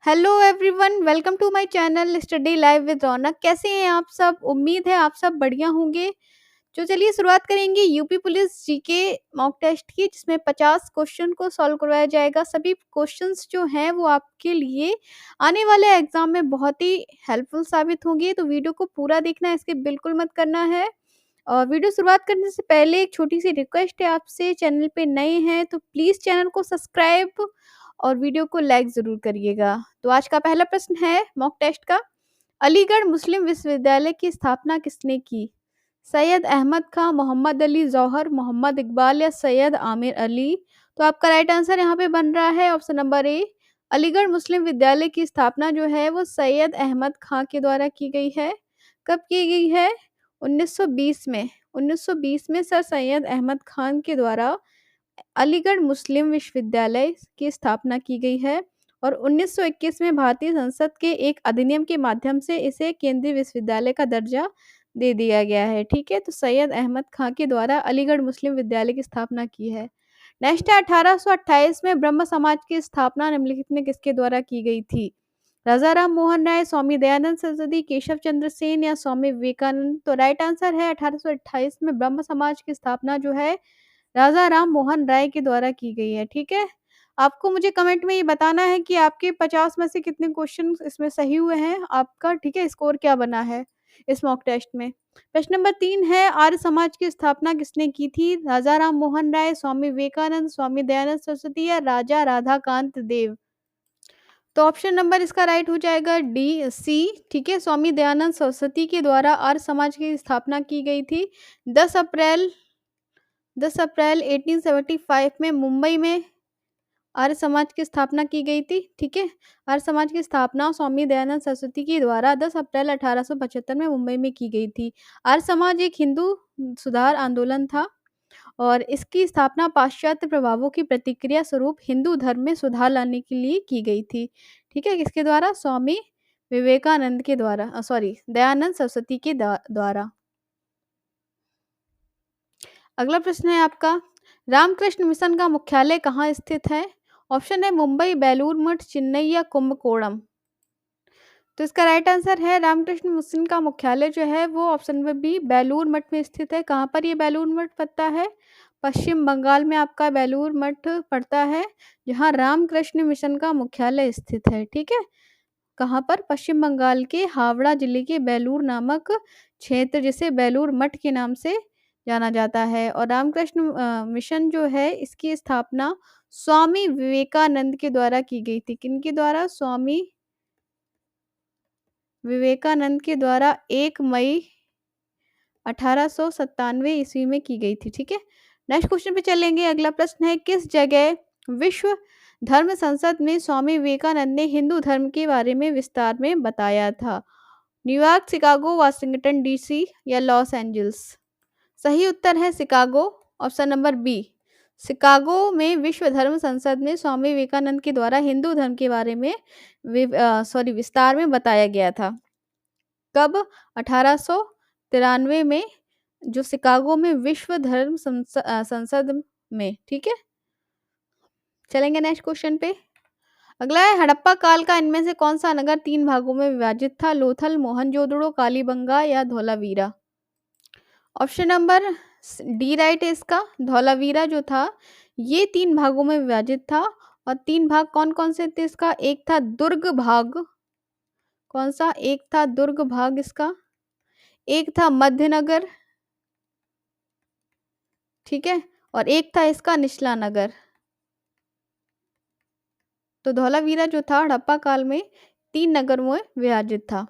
Hello everyone, welcome to my channel study live with Raunak. कैसे हैं आप सब? उम्मीद है आप सब बढ़िया होंगे। तो चलिए शुरुआत करेंगे UP police GK mock test की, जिसमें 50 क्वेश्चन को सॉल्व करवाया जाएगा। सभी क्वेश्चंस जो हैं वो आपके लिए आने वाले एग्जाम में बहुत ही हेल्पफुल साबित होंगे। तो वीडियो को पूरा देखना है, इसके बिल्कुल मत करना है। और वीडियो शुरुआत करने से पहले एक छोटी सी रिक्वेस्ट है आपसे, चैनल पे नए हैं तो प्लीज़ चैनल को सब्सक्राइब और वीडियो को लाइक ज़रूर करिएगा। तो आज का पहला प्रश्न है मॉक टेस्ट का। अलीगढ़ मुस्लिम विश्वविद्यालय की स्थापना किसने की? सैयद अहमद खां, मोहम्मद अली जौहर, मोहम्मद इकबाल या सैयद आमिर अली? तो आपका राइट आंसर यहाँ पे बन रहा है ऑप्शन नंबर ए। अलीगढ़ मुस्लिम विद्यालय की स्थापना जो है वो सैयद अहमद खां के द्वारा की गई है। कब की गई है? 1920 में। 1920 में सर सैयद अहमद खान के द्वारा अलीगढ़ मुस्लिम विश्वविद्यालय की स्थापना की गई है और 1921 में भारतीय संसद के एक अधिनियम के माध्यम से इसे केंद्रीय विश्वविद्यालय का दर्जा दे दिया गया है। ठीक है, तो सैयद अहमद खां के द्वारा अलीगढ़ मुस्लिम विद्यालय की स्थापना की है। नेक्स्ट है 1828 में ब्रह्म समाज की स्थापना निम्नलिखित में किसके द्वारा की गई थी? राजा राम मोहन राय, स्वामी दयानंद सरस्वती, केशव चंद्र सेन या स्वामी विवेकानंद? तो राइट आंसर है 1828 में ब्रह्म समाज की स्थापना जो है राजा राम मोहन राय के द्वारा की गई है। ठीक है, आपको मुझे कमेंट में ये बताना है कि आपके 50 में से कितने क्वेश्चन इसमें सही हुए हैं आपका। ठीक है, स्कोर क्या बना है इस मॉक टेस्ट में। प्रश्न नंबर 3 है, आर्य समाज की स्थापना किसने की थी? राजा राम मोहन राय, स्वामी विवेकानंद, स्वामी दयानंद सरस्वती या राजा राधाकांत देव? तो ऑप्शन नंबर इसका राइट हो जाएगा डी सी। ठीक है, स्वामी दयानंद सरस्वती के द्वारा आर्य समाज की स्थापना की गई थी। 10 अप्रैल 10 अप्रैल 1875 में मुंबई में आर्य समाज की स्थापना की गई थी। ठीक है, आर्य समाज की स्थापना स्वामी दयानंद सरस्वती के द्वारा 10 अप्रैल 1875 में मुंबई में की गई थी। आर्य समाज एक हिंदू सुधार आंदोलन था और इसकी स्थापना पाश्चात्य प्रभावों की प्रतिक्रिया स्वरूप हिंदू धर्म में सुधार लाने के लिए की गई थी। ठीक है, किसके द्वारा? स्वामी विवेकानंद के द्वारा, सॉरी दयानंद सरस्वती के द्वारा। अगला प्रश्न है आपका, रामकृष्ण मिशन का मुख्यालय कहाँ स्थित है? ऑप्शन है मुंबई, बेलूर मठ, चेन्नई या कुंभकोणम? तो इसका राइट आंसर है रामकृष्ण मिशन का मुख्यालय जो है वो option number B Belur Math में स्थित है। कहाँ पर ये बेलूर मठ पड़ता है? पश्चिम बंगाल में आपका बेलूर मठ पड़ता है, जहाँ रामकृष्ण मिशन का मुख्यालय स्थित है। ठीक है, कहाँ पर? पश्चिम बंगाल के हावड़ा जिले के बेलूर नामक क्षेत्र, जिसे बेलूर मठ के नाम से जाना जाता है। और रामकृष्ण मिशन जो है इसकी स्थापना स्वामी विवेकानंद के द्वारा की गई थी। किनके द्वारा? स्वामी विवेकानंद के द्वारा 1 मई 1897 ईस्वी में की गई थी। ठीक है, नेक्स्ट क्वेश्चन पे चलेंगे। अगला प्रश्न है, किस जगह विश्व धर्म संसद में स्वामी विवेकानंद ने हिंदू धर्म के बारे में विस्तार में बताया था? न्यूयॉर्क, शिकागो, वाशिंगटन डीसी या लॉस एंजल्स? सही उत्तर है Chicago, option number B. Chicago में विश्व धर्म संसद में स्वामी विवेकानंद के द्वारा हिंदू धर्म के बारे में विस्तार में बताया गया था। कब? 1893 में, जो शिकागो में विश्व धर्म संसद में। ठीक है, चलेंगे नेक्स्ट क्वेश्चन पे। अगला है, हड़प्पा काल का इनमें से कौन सा नगर 3 भागों में विभाजित था? लोथल, मोहनजोदड़ो, कालीबंगा या Dholavira? Option number D right है इसका। धौलावीरा जो था ये 3 भागों में विभाजित था। और 3 भाग कौन कौन से थे इसका? एक था दुर्ग भाग। कौन सा? एक था दुर्ग भाग इसका, एक था मध्यनगर, ठीक है, और एक था इसका निचला नगर। तो धौलावीरा जो था हड़प्पा काल में 3 नगरों में विभाजित था।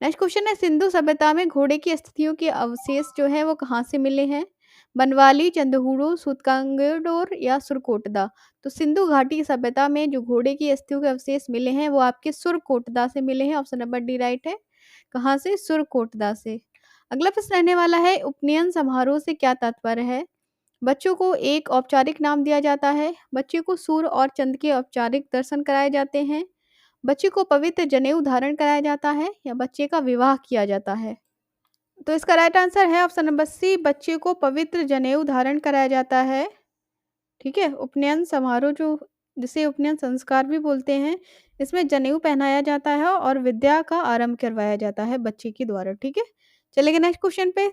नेक्स्ट क्वेश्चन है, सिंधु सभ्यता में घोड़े की अस्थियों के अवशेष जो है वो कहाँ से मिले हैं? बनवाली, चंदहुड़ू, सूतकांगडोर या सुरकोटदा? तो सिंधु घाटी सभ्यता में जो घोड़े की अस्थियों के अवशेष मिले हैं वो आपके सुरकोटदा से मिले हैं। ऑप्शन नंबर डी राइट है। कहाँ से? सुरकोटदा से। अगला प्रश्न रहने वाला है, उपनयन समारोह से क्या तात्पर्य है? बच्चों को एक औपचारिक नाम दिया जाता है, बच्चे को सूर्य और चंद्र के औपचारिक दर्शन कराए जाते हैं, बच्चे को पवित्र जनेऊ धारण कराया जाता है या बच्चे का विवाह किया जाता है? तो इसका राइट आंसर है ऑप्शन नंबर सी, बच्चे को पवित्र जनेऊ धारण कराया जाता है। ठीक है, उपनयन समारोह जो जिसे उपनयन संस्कार भी बोलते हैं। इसमें जनेऊ पहनाया जाता है और विद्या का आरंभ करवाया जाता है बच्चे के द्वारा, ठीक है। चलेंगे नेक्स्ट क्वेश्चन पे।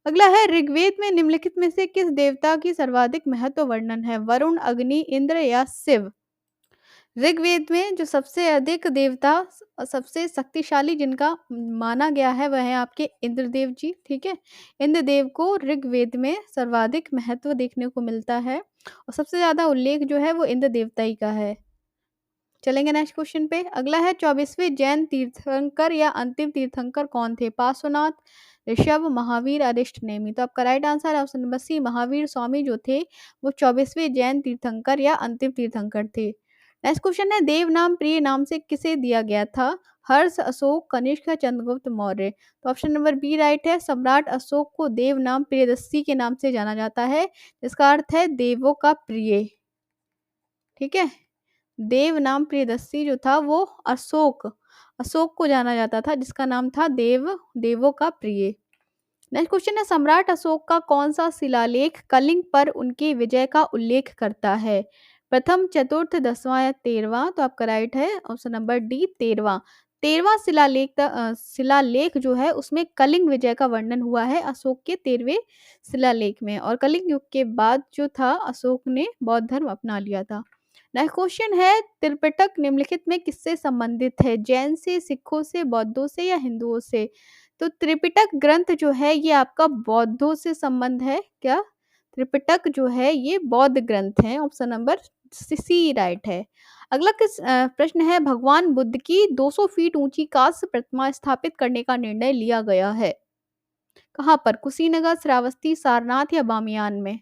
अगला है, ऋग्वेद में निम्नलिखित में से किस देवता की सर्वाधिक महत्व वर्णन है? वरुण, अग्नि, इंद्र या शिव? ऋग्वेद में जो सबसे अधिक देवता सबसे शक्तिशाली जिनका माना गया है वह है आपके इंद्रदेव जी, ठीक है। इंद्रदेव को ऋग्वेद में सर्वाधिक महत्व देखने को मिलता है और सबसे ज्यादा उल्लेख जो है वो इंद्र देवता ही का है। चलेंगे नेक्स्ट क्वेश्चन पे। अगला है, 24वें जैन तीर्थंकर या अंतिम तीर्थंकर कौन थे? पार्श्वनाथ, ऋषभ, महावीर, अरिष्ट नेमि। तो आपका right answer option number C, Mahavir Swami जो थे वो 24वें जैन तीर्थंकर या अंतिम तीर्थंकर थे। नेक्स्ट क्वेश्चन है, देव नाम प्रिय नाम से किसे दिया गया था? हर्ष, अशोक, कनिष्क या चंद्रगुप्त मौर्य। तो ऑप्शन नंबर बी राइट है। सम्राट अशोक को देव नाम प्रियदर्शी के नाम से जाना जाता है, जिसका अर्थ है देवों का प्रिय, ठीक है। देव नाम प्रियदर्शी जो था वो अशोक अशोक को जाना जाता था, जिसका नाम था देवों का प्रिय। नेक्स्ट क्वेश्चन है, सम्राट अशोक का कौन सा शिलालेख कलिंग पर उनके विजय का उल्लेख करता है? प्रथम, चतुर्थ, 10वां या 13वां? तो आपका राइट है ऑप्शन नंबर डी, 13वां। 13वां शिलालेख जो है उसमें कलिंग विजय का वर्णन हुआ है अशोक के 13वें शिलालेख में, और कलिंग युग के बाद जो था अशोक ने बौद्ध धर्म अपना लिया था। नेक्स्ट क्वेश्चन है, त्रिपिटक निम्नलिखित में किससे संबंधित है? जैन से, सिखों से, बौद्धों से या हिंदुओं से? तो त्रिपिटक ग्रंथ जो है ये आपका बौद्धों से संबंध है क्या? त्रिपिटक जो है ये बौद्ध ग्रंथ है, ऑप्शन नंबर सी राइट है। अगला प्रश्न है, भगवान बुद्ध की 200 फीट ऊंची कांस्य प्रतिमा स्थापित करने का निर्णय लिया गया है कहाँ पर? कुशीनगर, श्रावस्ती, सारनाथ या बामियान में?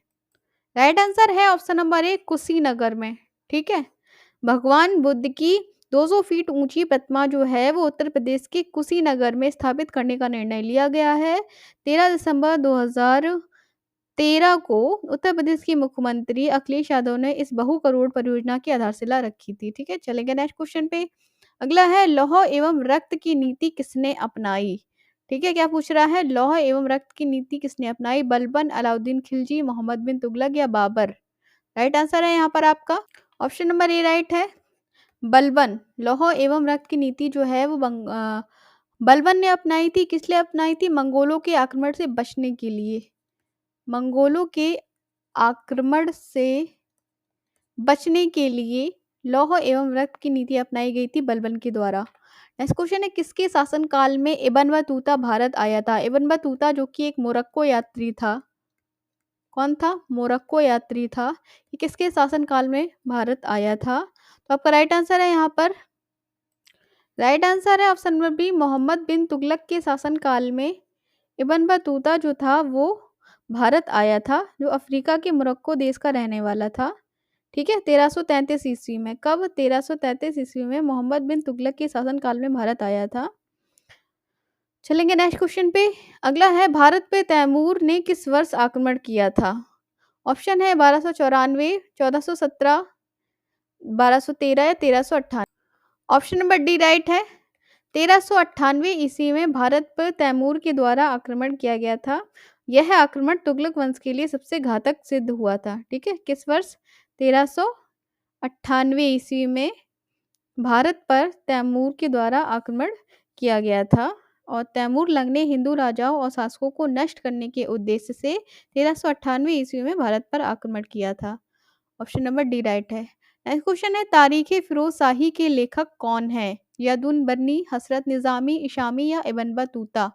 राइट आंसर है ऑप्शन नंबर ए, कुशीनगर में, ठीक है। भगवान बुद्ध की 200 फीट ऊंची प्रतिमा जो है वो उत्तर प्रदेश के कुशीनगर में स्थापित करने का निर्णय लिया गया है। 13 दिसंबर 2013 को उत्तर प्रदेश के मुख्यमंत्री अखिलेश यादव ने इस बहु करोड़ परियोजना की आधारशिला रखी थी, ठीक है। चलेंगे नेक्स्ट क्वेश्चन पे। अगला है, लौह एवं रक्त की नीति किसने अपनाई? ठीक है, क्या पूछ रहा है? लौह एवं रक्त की नीति किसने अपनाई? बलबन, अलाउद्दीन खिलजी, मोहम्मद बिन तुगलक या बाबर? राइट आंसर है यहाँ पर आपका ऑप्शन नंबर ए राइट है, बलबन। लौह एवं रक्त की नीति जो है वो बलबन ने अपनाई थी। किस लिए अपनाई थी? मंगोलों के आक्रमण से बचने के लिए। मंगोलों के आक्रमण से बचने के लिए लौह एवं रक्त की नीति अपनाई गई थी बलबन के द्वारा। नेक्स्ट क्वेश्चन है, किसके शासनकाल में इब्न बतूता भारत आया था? इब्न बतूता जो कि एक मोरक्को यात्री था। कौन था? मोरक्को यात्री था। ये किसके शासनकाल में भारत आया था? तो आपका राइट आंसर है यहाँ पर, राइट आंसर है ऑप्शन नंबर बी, मोहम्मद बिन तुगलक के शासनकाल में इब्न बतूता जो था वो भारत आया था, जो अफ्रीका के मोरक्को देश का रहने वाला था, ठीक है। 1333 ईस्वी में। कब? 1333 ईस्वी में मोहम्मद बिन तुगलक के शासनकाल में भारत आया था। चलेंगे नेक्स्ट क्वेश्चन पे। अगला है, भारत पे तैमूर ने किस वर्ष आक्रमण किया था? ऑप्शन है 1294, 1417, 1213 या 1398। ऑप्शन नंबर डी राइट है। 1398 ईस्वी में भारत पर तैमूर के द्वारा आक्रमण किया गया था। यह आक्रमण तुगलक वंश के लिए सबसे घातक सिद्ध हुआ था, ठीक है। किस वर्ष? 1398 ईस्वी में भारत पर तैमूर के द्वारा आक्रमण किया गया था, और तैमूर लंग ने हिंदू राजाओं और शासकों को नष्ट करने के उद्देश्य से 1398 ईस्वी में भारत पर आक्रमण किया था। ऑप्शन नंबर डी राइट है। नेक्स्ट क्वेश्चन है, तारीख फिरोज शाही के लेखक कौन है? यदुन बर्नी, हसरत निजामी, इशामी या इब्न बतूता?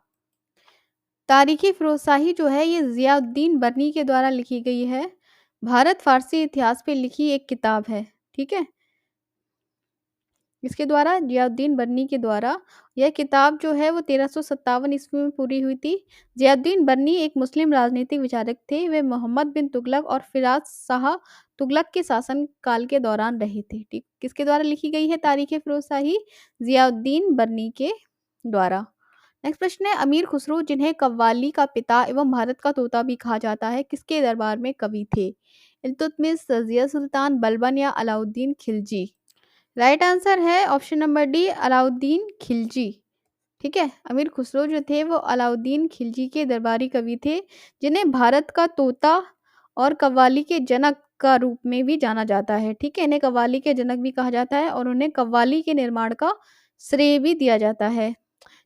तारीख फिरोज शाही जो है ये जियाउद्दीन बर्नी के द्वारा लिखी गई है। भारत फारसी इतिहास पे लिखी एक किताब है, ठीक है। इसके द्वारा जियाउद्दीन बर्नी के द्वारा यह किताब जो है वो 1357 ईस्वी में पूरी हुई थी। जियाउद्दीन बर्नी एक मुस्लिम राजनीतिक विचारक थे। वे मोहम्मद बिन तुगलक और फिराज शाह तुगलक के शासन काल के दौरान रहे थे, ठीक। किसके द्वारा लिखी गई है तारीख फिरोज शाही? जियाउद्दीन बर्नी के द्वारा। नेक्स्ट प्रश्न है, अमीर खुसरो जिन्हें कव्वाली का पिता एवं भारत का तोता भी कहा जाता है किसके दरबार में कवि थे? इल्तुतमिश, रजिया सुल्तान, बलबन या अलाउद्दीन खिलजी? राइट आंसर है option number D, Alauddin Khilji, ठीक है। अमीर खुसरो जो थे वो अलाउद्दीन खिलजी के दरबारी कवि थे, जिन्हें भारत का तोता और कव्वाली के जनक का रूप में भी जाना जाता है, ठीक है? इन्हें कव्वाली के जनक भी कहा जाता है और उन्हें कव्वाली के निर्माण का श्रेय भी दिया जाता है।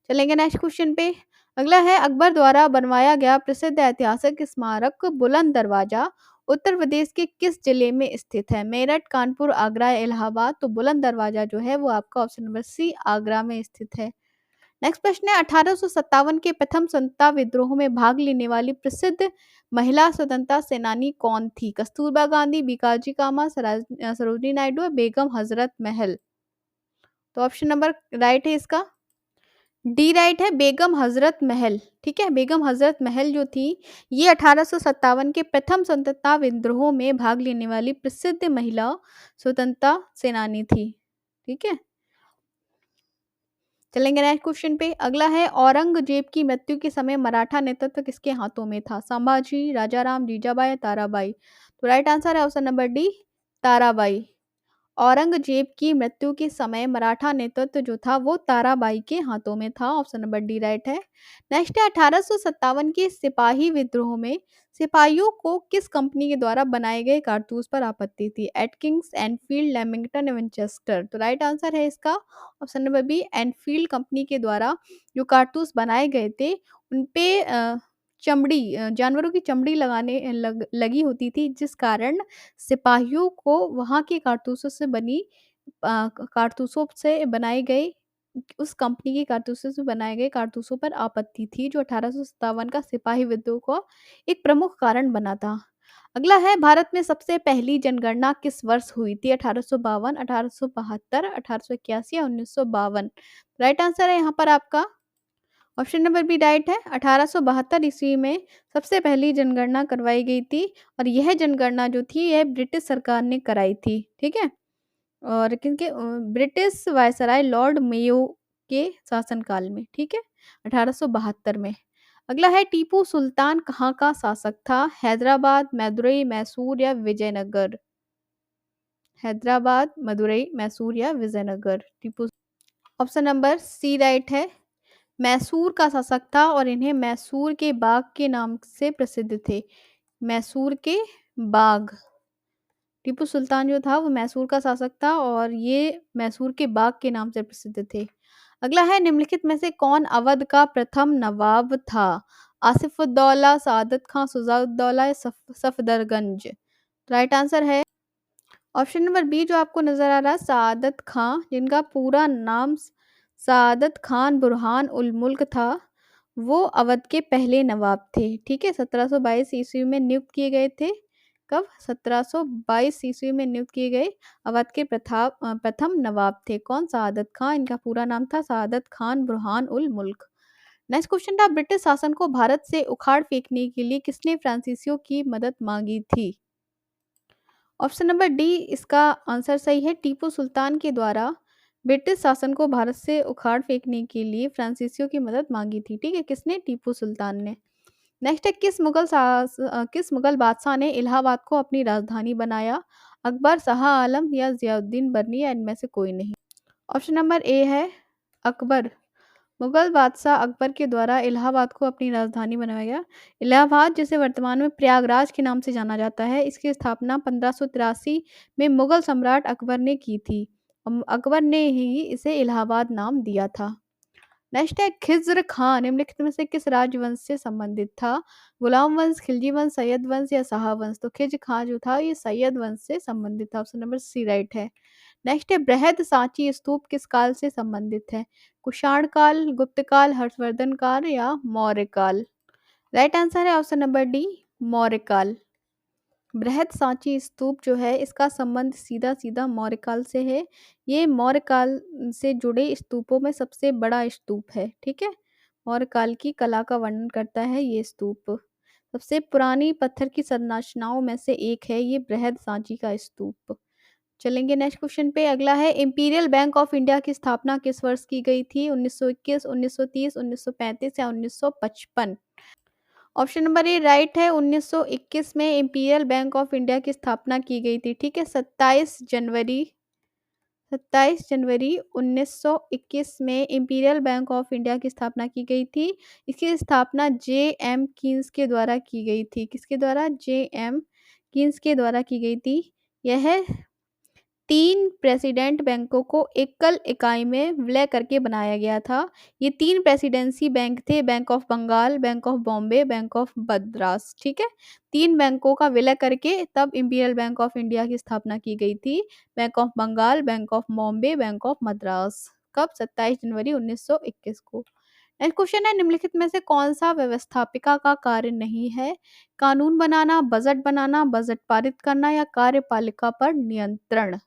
चलेंगे नेक्स्ट क्वेश्चन पे। अगला है अकबर द्वारा बनवाया गया प्रसिद्ध ऐतिहासिक स्मारक बुलंद दरवाजा उत्तर प्रदेश के किस जिले में स्थित है? मेरठ, कानपुर, आगरा, इलाहाबाद। तो बुलंद दरवाजा जो है वो आपका ऑप्शन नंबर सी आगरा में स्थित है। नेक्स्ट प्रश्न है 1857 के प्रथम स्वतंत्रता विद्रोह में भाग लेने वाली प्रसिद्ध महिला स्वतंत्रता सेनानी कौन थी? कस्तूरबा गांधी, बीकाजी कामा, सरोजिनी नायडू या बेगम हजरत महल। तो ऑप्शन नंबर राइट है इसका डी राइट है बेगम हजरत महल, ठीक है? बेगम हजरत महल जो थी ये 1857 के प्रथम स्वतंत्रता विद्रोह में भाग लेने वाली प्रसिद्ध महिला स्वतंत्रता सेनानी थी, ठीक है? चलेंगे नेक्स्ट क्वेश्चन पे। अगला है औरंगजेब की मृत्यु के समय मराठा नेतृत्व किसके हाथों में था? संभाजी, राजाराम, जीजाबाई, ताराबाई। तो राइट आंसर है option number D Tarabai. Aurangzeb की मृत्यु के समय मराठा नेतृत्व जो था वो ताराबाई के हाथों में था। ऑप्शन नंबर डी राइट है। नेक्स्ट है 1857 के सिपाही विद्रोह में सिपाहियों को किस कंपनी के द्वारा बनाए गए कारतूस पर आपत्ति थी? Atkins, Enfield, Lemington, Winchester. तो राइट आंसर है इसका option number B Enfield company के द्वारा जो कारतूस बनाए गए थे उनपे चमड़ी जानवरों की चमड़ी लगी होती थी, जिस कारण सिपाहियों को वहाँ के कारतूसों से बनी कारतूसों से बनाए गए उस कंपनी के कारतूसों से बनाए गए कारतूसों पर आपत्ति थी, जो 1857 का सिपाही विद्रोह का एक प्रमुख कारण बना था। अगला है भारत में सबसे पहली जनगणना किस वर्ष हुई थी? 1852, 1872, 1881 या 1952। राइट आंसर है यहाँ पर आपका ऑप्शन नंबर बी राइट है। 1872 ईस्वी में सबसे पहली जनगणना करवाई गई थी और यह जनगणना जो थी यह ब्रिटिश सरकार ने कराई थी, ठीक है? और क्योंकि ब्रिटिश वायसराय लॉर्ड मेयो के शासनकाल में, ठीक है? 1872 में। अगला है टीपू सुल्तान कहाँ का शासक था? हैदराबाद, मदुरई, मैसूर या विजयनगर। हैदराबाद, मदुरई, मैसूर या Vijayanagar. Tipu option number C right है। मैसूर का शासक था और इन्हें मैसूर के बाग के नाम से प्रसिद्ध थे। मैसूर के बाग। टीपू सुल्तान जो था वो मैसूर का शासक था और ये मैसूर के बाग के नाम से प्रसिद्ध थे। अगला है निम्नलिखित में से कौन अवध का प्रथम नवाब था? आसिफुद्दौला, सादत खां, शुजाउद्दौला या सफदरगंज। राइट आंसर है ऑप्शन नंबर बी जो आपको नजर आ रहा है सादत खां, जिनका पूरा नाम सादत खान बुरहान उल मुल्क था, वो अवध के पहले नवाब थे, ठीक है? 1722 ईस्वी में नियुक्त किए गए थे। कब? 1722 ईस्वी में नियुक्त किए गए अवध के प्रथम नवाब थे। कौन? सादत खान। इनका पूरा नाम था सादत खान बुरहान उल मुल्क। नेक्स्ट क्वेश्चन था ब्रिटिश शासन को भारत से उखाड़ फेंकने के लिए किसने फ्रांसीसियों की मदद मांगी थी? ऑप्शन नंबर डी इसका आंसर सही है। टीपू सुल्तान के द्वारा ब्रिटिश शासन को भारत से उखाड़ फेंकने के लिए फ्रांसीसियों की मदद मांगी थी, ठीक है? किसने? टीपू सुल्तान ने। नेक्स्ट है किस मुगल बादशाह ने इलाहाबाद को अपनी राजधानी बनाया? अकबर, शाह आलम या जियाउद्दीन बर्नी या इनमें से कोई नहीं। ऑप्शन नंबर ए है अकबर। मुगल बादशाह अकबर के द्वारा इलाहाबाद को अपनी राजधानी बनाया गया। इलाहाबाद जिसे वर्तमान में प्रयागराज के नाम से जाना जाता है, इसकी स्थापना 1583 में मुगल सम्राट अकबर ने की थी। अकबर ने ही इसे इलाहाबाद नाम दिया था। नेक्स्ट है खिज्र खान निम्नलिखित में से किस राजवंश से संबंधित था? गुलाम वंश, खिलजी वंश, सैयद वंश या शाह वंश। तो खिज्र खान जो था ये सैयद वंश से संबंधित था। ऑप्शन नंबर सी राइट है। नेक्स्ट है बृहद सांची स्तूप किस काल से संबंधित है? कुषाण काल, गुप्त काल, हर्षवर्धन काल या मौर्य काल। राइट आंसर है ऑप्शन नंबर डी मौर्य काल। बृहद सांची स्तूप जो है इसका संबंध सीधा सीधा मौर्य काल से है। ये मौर्य काल से जुड़े स्तूपों में सबसे बड़ा स्तूप है, ठीक है? मौर्य काल की कला का वर्णन करता है ये स्तूप। सबसे पुरानी पत्थर की संरचनाओं में से एक है ये बृहद सांची का स्तूप। चलेंगे नेक्स्ट क्वेश्चन पे। अगला है इंपीरियल बैंक ऑफ इंडिया की स्थापना किस वर्ष की गई थी? 1921, 1930, 1935 या 1955। ऑप्शन नंबर ए राइट है। 1921 में इंपीरियल बैंक ऑफ इंडिया की स्थापना की गई थी, ठीक है? 27 जनवरी 1921 में इंपीरियल बैंक ऑफ इंडिया की स्थापना की गई थी। इसकी स्थापना जे एम कीन्स के द्वारा की गई थी। किसके द्वारा? जे एम कीन्स के द्वारा की गई थी। यह 3 प्रेसिडेंट बैंकों को एकल इकाई में विलय करके बनाया गया था। ये 3 प्रेसिडेंसी बैंक थे, bank of Bengal, bank of Bombay, bank of Madras, ठीक है? 3 बैंकों का विलय करके तब इंपीरियल बैंक ऑफ इंडिया की स्थापना की गई थी। Bank of Bengal, bank of Bombay, bank of Madras. कब? 27 जनवरी 1921 को। नेक्स्ट क्वेश्चन है, निम्नलिखित में से कौन-सा व्यवस्थापिका का कार्य नहीं है? कानून बनाना, बजट पारित करना या कार्यपालिका पर नियंत्रण?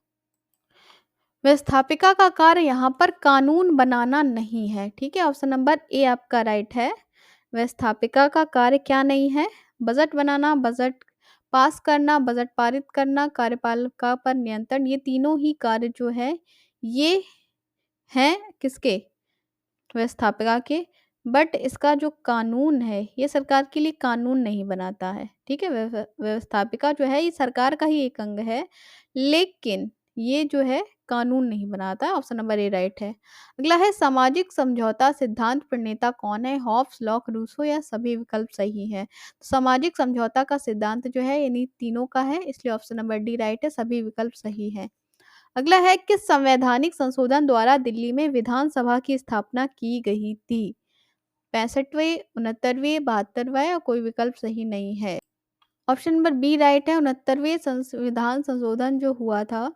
व्यवस्थापिका का कार्य यहाँ पर कानून बनाना नहीं है, ठीक है? ऑप्शन नंबर ए आपका राइट है। व्यवस्थापिका का कार्य क्या नहीं है? बजट बनाना, बजट पास करना, बजट पारित करना, कार्यपालिका पर नियंत्रण, ये तीनों ही कार्य जो है ये हैं किसके? व्यवस्थापिका के। बट इसका जो कानून है ये सरकार के लिए कानून नहीं बनाता है, ठीक है? व्यवस्थापिका जो है ये सरकार का ही एक अंग है, लेकिन ये जो है कानून नहीं बनाता है। ऑप्शन नंबर ए राइट है। अगला है, सामाजिक समझौता सिद्धांत प्रणेता कौन है? हॉब्स, लॉक, रूसो या सभी विकल्प सही है? तो सामाजिक समझौता का सिद्धांत जो है इन्हीं तीनों का है, इसलिए ऑप्शन नंबर डी राइट है, सभी विकल्प सही है। अगला है, किस संवैधानिक संशोधन द्वारा दिल्ली में विधानसभा की स्थापना की गई थी? 65वें, 69वें, 72वां या कोई विकल्प सही नहीं है। ऑप्शन नंबर बी राइट है। 69वें संविधान संशोधन जो हुआ था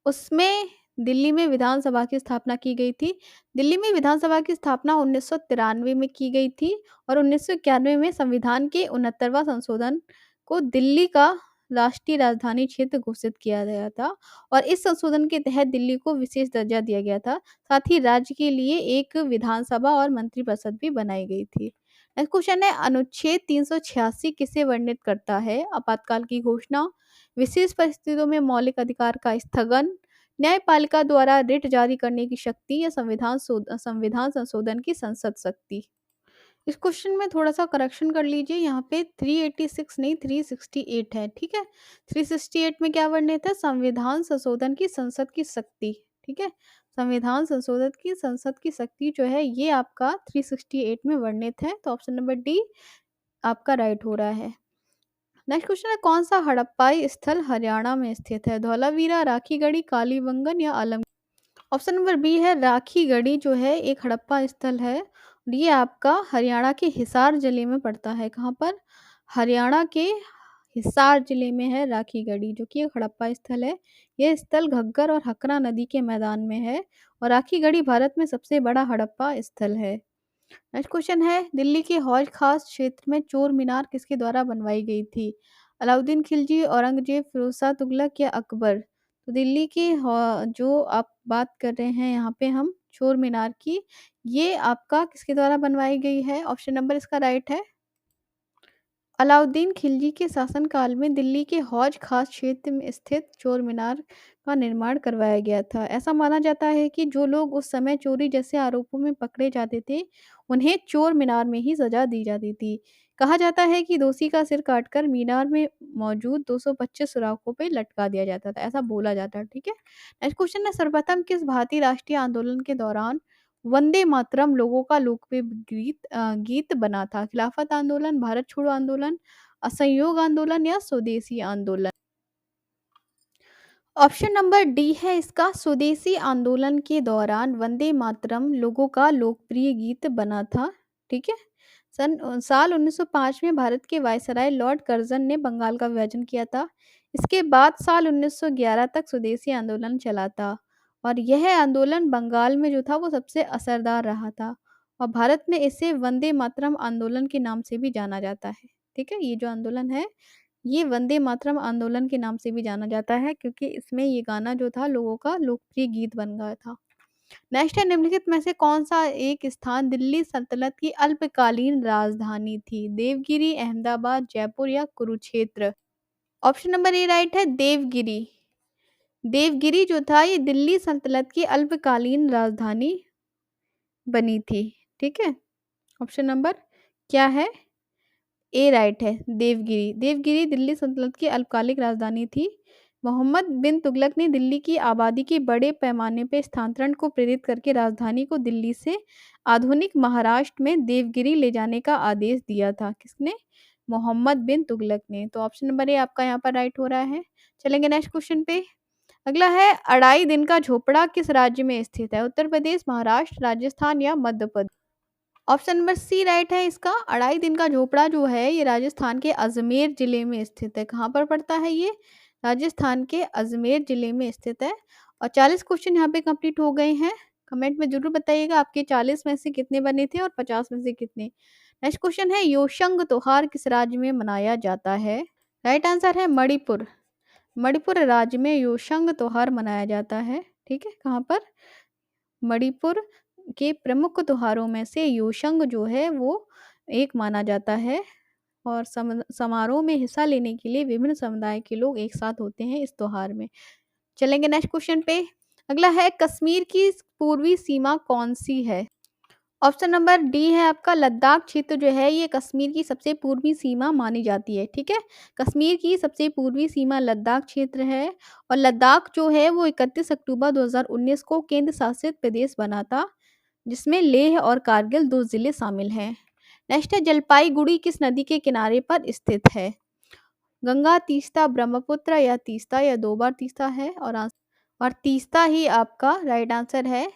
उसमें दिल्ली में विधानसभा की स्थापना की गई थी। दिल्ली में विधानसभा की स्थापना 1993 में की गई थी और 1991 में संविधान के 69वां संशोधन को दिल्ली का राष्ट्रीय राजधानी क्षेत्र घोषित किया गया था और इस संशोधन के तहत दिल्ली को विशेष दर्जा दिया गया था। साथ ही राज्य के लिए एक विधानसभा और मंत्रिपरिषद भी बनाई गई थी। नेक्स्ट क्वेश्चन है, अनुच्छेद 386 किसे वर्णित करता है? आपातकाल की घोषणा, विशेष परिस्थितियों में मौलिक अधिकार का स्थगन, न्यायपालिका द्वारा रिट जारी करने की शक्ति या संविधान संशोधन की संसद शक्ति? इस क्वेश्चन में थोड़ा-सा करेक्शन कर लीजिए, यहाँ पे 386 नहीं 368 है, ठीक है? 368 में क्या वर्णित है? संविधान संशोधन की संसद की शक्ति, ठीक है? संविधान संशोधन की संसद की शक्ति जो है ये आपका 368 में वर्णित है, तो ऑप्शन नंबर डी आपका राइट हो रहा है। नेक्स्ट क्वेश्चन है, कौन सा हड़प्पाई स्थल हरियाणा में स्थित है? धौलावीरा, राखीगढ़ी, कालीबंगन या आलम? ऑप्शन नंबर बी है, राखीगढ़ी जो है एक हड़प्पा स्थल है। ये आपका हरियाणा के हिसार जिले में पड़ता है। कहाँ पर? हरियाणा के हिसार जिले में है राखीगढ़ी, जो कि एक हड़प्पा स्थल है। यह स्थल घग्गर और हकरा नदी के मैदान में है और राखीगढ़ी भारत में सबसे बड़ा हड़प्पा स्थल है। नेक्स्ट क्वेश्चन है, दिल्ली के हौज खास क्षेत्र में चोर मीनार किसके द्वारा बनवाई गई थी? अलाउद्दीन खिलजी, औरंगजेब, फिरोज शाह तुगलक या अकबर? तो दिल्ली की जो आप बात कर रहे हैं यहाँ पे हम चोर मीनार की, ये आपका किसके द्वारा बनवाई गई है? ऑप्शन नंबर इसका राइट है। अलाउद्दीन खिलजी के शासनकाल में दिल्ली के हौज खास क्षेत्र में स्थित चोर मीनार का निर्माण करवाया गया था। ऐसा माना जाता है कि जो लोग उस समय चोरी जैसे आरोपों में पकड़े जाते थे, उन्हें चोर मीनार में ही सजा दी जाती थी। कहा जाता है कि दोषी का सिर काटकर मीनार में मौजूद 225 सुराखों पे लटका दिया जाता था, ऐसा बोला जाता है, ठीक है? नेक्स्ट क्वेश्चन है, सर्वप्रथम किस भारतीय राष्ट्रीय आंदोलन के दौरान वंदे मातरम लोगों का लोकप्रिय गीत बना था? खिलाफत आंदोलन, भारत छोड़ो आंदोलन, असहयोग आंदोलन या स्वदेशी आंदोलन? ऑप्शन नंबर डी है इसका, स्वदेशी आंदोलन के दौरान वंदे मातरम लोगों का लोकप्रिय गीत बना था, ठीक है? साल 1905 में भारत के वायसराय लॉर्ड कर्जन ने बंगाल का विभाजन किया था। इसके बाद साल 1911 तक स्वदेशी आंदोलन चला था और यह आंदोलन बंगाल में जो था वो सबसे असरदार रहा था और भारत में इसे वंदे मातरम आंदोलन के नाम से भी जाना जाता है, ठीक है? ये जो आंदोलन है ये वंदे मातरम आंदोलन के नाम से भी जाना जाता है क्योंकि इसमें ये गाना जो था लोगों का लोकप्रिय गीत बन गया था। नेक्स्ट है, निम्नलिखित में से कौन सा एक स्थान दिल्ली सल्तनत की अल्पकालीन राजधानी थी? देवगिरी, अहमदाबाद, जयपुर या Kurukshetra? Option number A right है, देवगिरी। देवगिरी जो था ये दिल्ली सल्तनत की अल्पकालीन राजधानी बनी थी, ठीक है? ऑप्शन नंबर क्या है? ए राइट है, देवगिरी। देवगिरी दिल्ली सल्तनत की अल्पकालिक राजधानी थी। मोहम्मद बिन तुगलक ने दिल्ली की आबादी के बड़े पैमाने पर स्थानांतरण को प्रेरित करके राजधानी को दिल्ली से आधुनिक महाराष्ट्र में देवगिरी ले जाने का आदेश दिया था। किसने? मोहम्मद बिन तुगलक ने। तो ऑप्शन नंबर ए आपका यहाँ पर राइट हो रहा है। चलेंगे नेक्स्ट क्वेश्चन पे। अगला है अढ़ाई दिन का झोपड़ा किस राज्य में स्थित है? उत्तर प्रदेश, महाराष्ट्र, राजस्थान या Madhya Pradesh? Option number C right है इसका। अढ़ाई दिन का झोपड़ा जो है ये राजस्थान के अजमेर जिले में स्थित है। कहाँ पर पड़ता है ये? राजस्थान के अजमेर जिले में स्थित है। और 40 क्वेश्चन यहाँ पे कंप्लीट हो गए हैं। कमेंट में जरूर बताइएगा आपके 40 में से कितने बने थे और 50 में से कितने। नेक्स्ट क्वेश्चन है योशंग त्योहार किस राज्य में मनाया जाता है? राइट आंसर है मणिपुर। मणिपुर राज्य में योशंग त्योहार मनाया जाता है। ठीक है, कहाँ पर? मणिपुर के प्रमुख त्योहारों में से योशंग जो है वो एक माना जाता है। और समारोह में हिस्सा लेने के लिए विभिन्न समुदाय के लोग एक साथ होते हैं इस त्योहार में। चलेंगे नेक्स्ट क्वेश्चन पे। अगला है कश्मीर की पूर्वी सीमा कौन सी है? ऑप्शन नंबर डी है आपका लद्दाख क्षेत्र जो है ये कश्मीर की सबसे पूर्वी सीमा मानी जाती है। ठीक है, कश्मीर की सबसे पूर्वी सीमा लद्दाख क्षेत्र है। और लद्दाख जो है वो 31 अक्टूबर 2019 को केंद्र शासित प्रदेश बना था, जिसमें लेह और कारगिल 2 जिले शामिल हैं। नेक्स्ट है जलपाईगुड़ी किस नदी के किनारे पर स्थित है? गंगा, तीस्ता, ब्रह्मपुत्र या तीस्ता, या 2 बार तीस्ता है। और तीस्ता ही आपका राइट आंसर है।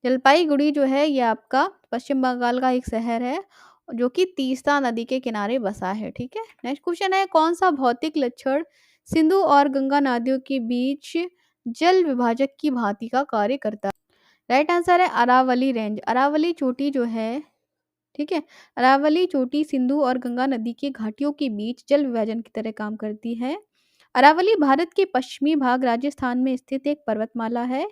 जलपाईगुड़ी जो है ये आपका पश्चिम बंगाल का एक शहर है जो कि तीस्ता नदी के किनारे बसा है। ठीक है, नेक्स्ट क्वेश्चन है कौन सा भौतिक लक्षण सिंधु और गंगा नदियों के बीच जल विभाजक की भांति का कार्य करता है? राइट आंसर है अरावली रेंज। अरावली चोटी जो है, ठीक है, अरावली चोटी सिंधु और गंगा नदी की घाटियों के बीच जल विभाजन की तरह काम करती है। अरावली भारत के पश्चिमी भाग राजस्थान में स्थित एक पर्वतमाला है।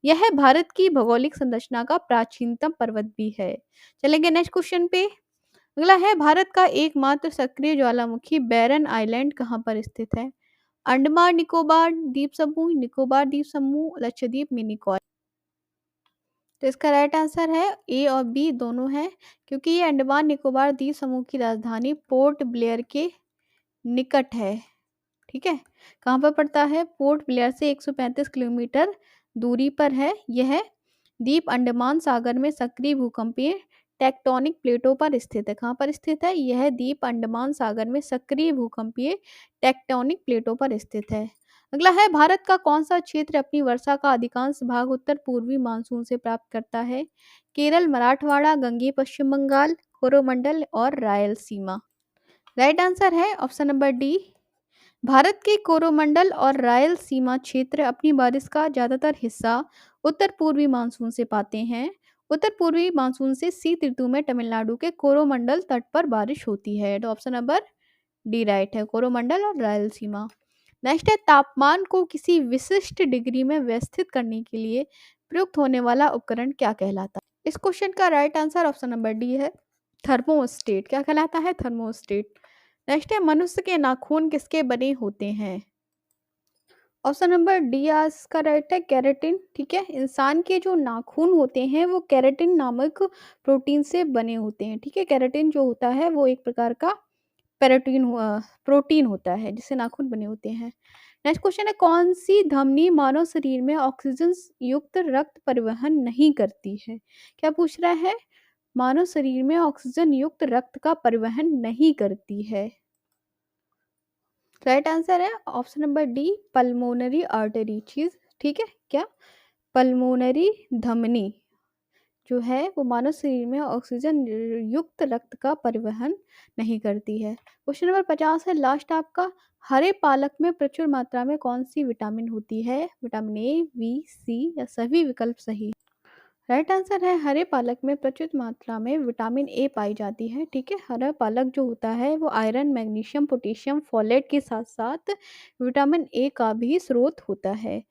यह भारत की भौगोलिक संरचना का प्राचीनतम पर्वत भी है। चलेंगे नेक्स्ट क्वेश्चन पे। अगला है भारत का एकमात्र सक्रिय ज्वालामुखी बैरन आइलैंड कहाँ पर स्थित है? अंडमान निकोबार द्वीप समूह, निकोबार द्वीप समूह, लक्षद्वीप, मिनिकॉय। तो इसका राइट आंसर है ए और बी दोनों है, क्योंकि ये अंडमान निकोबार द्वीप समूह की राजधानी पोर्ट ब्लेयर के निकट है। ठीक है, कहाँ पर पड़ता है? पोर्ट ब्लेयर से 135 किलोमीटर दूरी पर है। यह द्वीप अंडमान सागर में सक्रिय भूकंपीय टेक्टोनिक प्लेटों पर स्थित है। कहाँ पर स्थित है? यह द्वीप अंडमान सागर में सक्रिय भूकंपीय टेक्टोनिक प्लेटों पर स्थित है। अगला है भारत का कौन सा क्षेत्र अपनी वर्षा का अधिकांश भाग उत्तर पूर्वी मानसून से प्राप्त करता है? केरल, मराठवाड़ा, गंगेय पश्चिम बंगाल, कोरोमंडल और रायलसीमा। राइट आंसर है ऑप्शन नंबर डी। भारत के कोरोमंडल और रायलसीमा क्षेत्र अपनी बारिश का ज्यादातर हिस्सा उत्तर पूर्वी मानसून से पाते हैं। उत्तर पूर्वी मानसून से शीत ऋतु में तमिलनाडु के कोरोमंडल तट पर बारिश होती है। तो ऑप्शन नंबर डी राइट है, कोरोमंडल और रायलसीमा। नेक्स्ट है तापमान को किसी विशिष्ट डिग्री में व्यवस्थित करने के लिए प्रयुक्त होने वाला उपकरण क्या कहलाता है? इस क्वेश्चन का right answer option number D है, थर्मोस्टेट। क्या कहलाता है? थर्मोस्टेट। नेक्स्ट है मनुष्य के नाखून किसके बने होते हैं? ऑप्शन नंबर डी आज का राइट है, केराटिन। ठीक है, इंसान के जो नाखून होते हैं वो केराटिन नामक प्रोटीन से बने होते हैं। ठीक है, केराटिन जो होता है वो एक प्रकार का प्रोटीन होता है जिससे नाखून बने होते हैं। नेक्स्ट क्वेश्चन है कौन सी धमनी मानव शरीर में ऑक्सीजन युक्त रक्त परिवहन नहीं करती है? क्या पूछ रहा है? मानव शरीर में ऑक्सीजन युक्त रक्त का परिवहन नहीं करती है। राइट आंसर है option number D, pulmonary artery चीज। ठीक है, क्या? पल्मोनरी धमनी जो है वो मानव शरीर में ऑक्सीजन युक्त रक्त का परिवहन नहीं करती है। क्वेश्चन नंबर 50 है लास्ट आपका। हरे पालक में प्रचुर मात्रा में कौन सी विटामिन होती है? विटामिन ए, बी, सी या सभी विकल्प सही? राइट आंसर है हरे पालक में प्रचुर मात्रा में विटामिन ए पाई जाती है। ठीक है, हरा पालक जो होता है वो आयरन, मैग्नीशियम, पोटेशियम, फोलेट के साथ साथ विटामिन ए का भी स्रोत होता है।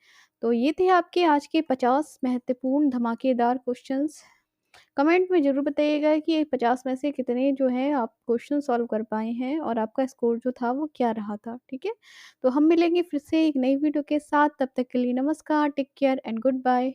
तो ये थे आपके आज के 50 महत्वपूर्ण धमाकेदार क्वेश्चंस। कमेंट में ज़रूर बताइएगा कि ये 50 में से कितने जो हैं आप क्वेश्चन सॉल्व कर पाए हैं और आपका स्कोर जो था वो क्या रहा था। ठीक है, तो हम मिलेंगे फिर से एक नई वीडियो के साथ। तब तक के लिए नमस्कार, take care and good bye.